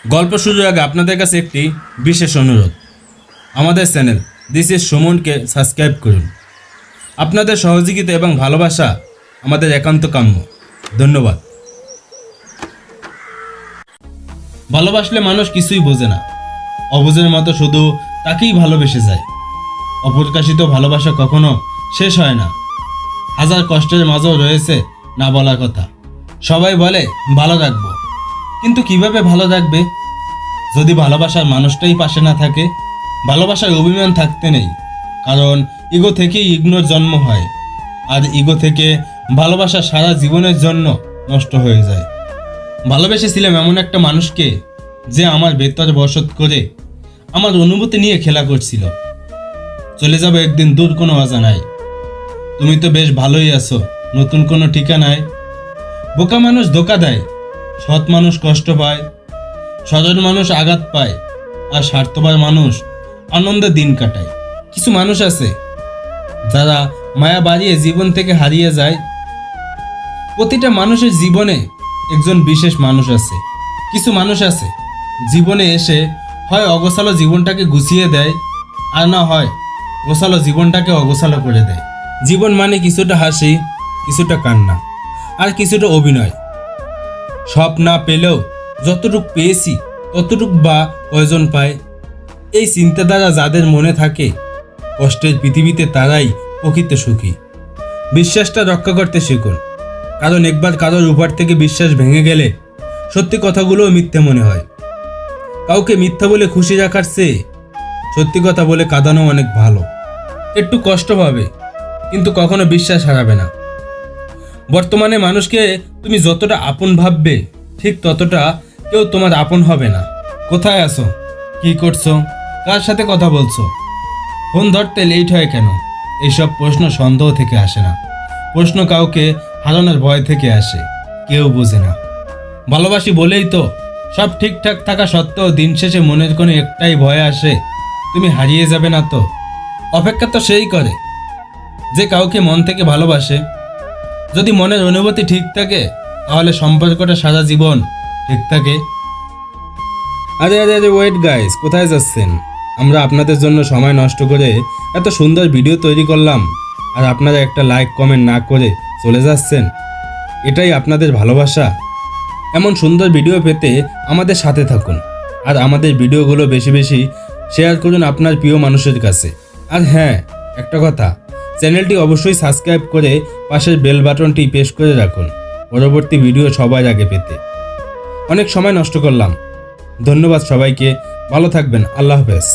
গল্প শুরুর আগে আপনাদের কাছে একটি বিশেষ অনুরোধ। আমাদের চ্যানেল দিস ইজ সুমনকে সাবস্ক্রাইব করুন। আপনাদের সহযোগিতা এবং ভালোবাসা আমাদের একান্ত কাম্য। ধন্যবাদ। ভালোবাসলে মানুষ কিছুই বোঝে না, অবুঝের মতো শুধু তাকেই ভালোবেসে যায়। অপ্রকাশিত ভালোবাসা কখনো শেষ হয় না। হাজার কষ্টের মাঝেও রয়েছে না বলা কথা। সবাই বলে ভালো রাখবো, কিন্তু কিভাবে ভালো রাখবে যদি ভালোবাসার মানুষটাই পাশে না থাকে? ভালোবাসার অভিমান থাকতে নেই, কারণ ইগো থেকেই ইগনোর জন্ম হয়, আর ইগো থেকে ভালোবাসা সারা জীবনের জন্য নষ্ট হয়ে যায়। ভালোবেসেছিলাম এমন একটা মানুষকে যে আমার ভেতর বসত করে আমার অনুভূতি নিয়ে খেলা করছিল। চলে যাবে একদিন দূর কোনো অজানায়। তুমি তো বেশ ভালোই আছো, নতুন কোনো ঠিকানায়। বোকা মানুষ ধোকা দেয়, সৎ মানুষ কষ্ট পায়, সরল মানুষ আঘাত পায়, আর স্বার্থপর মানুষ আনন্দে দিন কাটায়। কিছু মানুষ আছে যারা মায়া বাড়িয়ে জীবন থেকে হারিয়ে যায়। প্রতিটা মানুষের জীবনে একজন বিশেষ মানুষ আছে। কিছু মানুষ আছে জীবনে এসে হয় অগোছালো জীবনটাকে গুছিয়ে দেয়, আর না হয় গোছালো জীবনটাকে অগোছালো করে দেয়। জীবন মানে কিছুটা হাসি, কিছুটা কান্না, আর কিছুটা অভিনয়। সব না পেলেও যতটুক পেয়েছি ততটুক বা কয়জন পায়? এই চিন্তাধারা যাদের মনে থাকে, কষ্টের পৃথিবীতে তারাই প্রকৃত সুখী। বিশ্বাসটা রক্ষা করতে শিখুন, কারণ একবার কারোর উপর থেকে বিশ্বাস ভেঙে গেলে সত্যি কথাগুলোও মিথ্যে মনে হয়। কাউকে মিথ্যা বলে খুশি রাখার চেয়ে সত্যি কথা বলে কাঁদানো অনেক ভালো। একটু কষ্ট পাবে, কিন্তু কখনো বিশ্বাস হারাবে না। বর্তমানে মানুষকে তুমি যতটা আপন ভাববে, ঠিক ততটা কেউ তোমার আপন হবে না। কোথায় আছো, কি করছো, কার সাথে কথা বলছো, ফোন ধরতে লেট হয় কেন? এইসব প্রশ্ন সন্দেহ থেকে আসে না, প্রশ্ন কাউকে হারানোর ভয় থেকে আসে। কেউ বোঝে না ভালোবাসি বলেই তো সব ঠিকঠাক থাকা সত্ত্বেও দিন শেষে মনের কোনো একটাই ভয় আসে, তুমি হারিয়ে যাবে না তো। অপেক্ষা তো সেই করে যে কাউকে মন থেকে ভালোবাসে। যদি মনের অনুভূতি ঠিক থাকে, তাহলে সম্পর্কটা সারা জীবন ঠিক থাকে। আরে আরে আরে ওয়েট গাইস, কোথায় যাচ্ছেন? আমরা আপনাদের জন্য সময় নষ্ট করে এত সুন্দর ভিডিও তৈরি করলাম, আর আপনারা একটা লাইক কমেন্ট না করে চলে যাচ্ছেন। এটাই আপনাদের ভালোবাসা? এমন সুন্দর ভিডিও পেতে আমাদের সাথে থাকুন, আর আমাদের ভিডিওগুলো বেশি বেশি শেয়ার করুন আপনার প্রিয় মানুষের কাছে। আর হ্যাঁ, একটা কথা, চ্যানেলটি অবশ্যই সাবস্ক্রাইব করে পাশের বেল বাটনটি প্রেস করে রাখুন পরবর্তী ভিডিও সবার আগে পেতে। অনেক সময় নষ্ট করলাম, ধন্যবাদ সবাইকে। ভালো থাকবেন, আল্লাহ হাফেজ।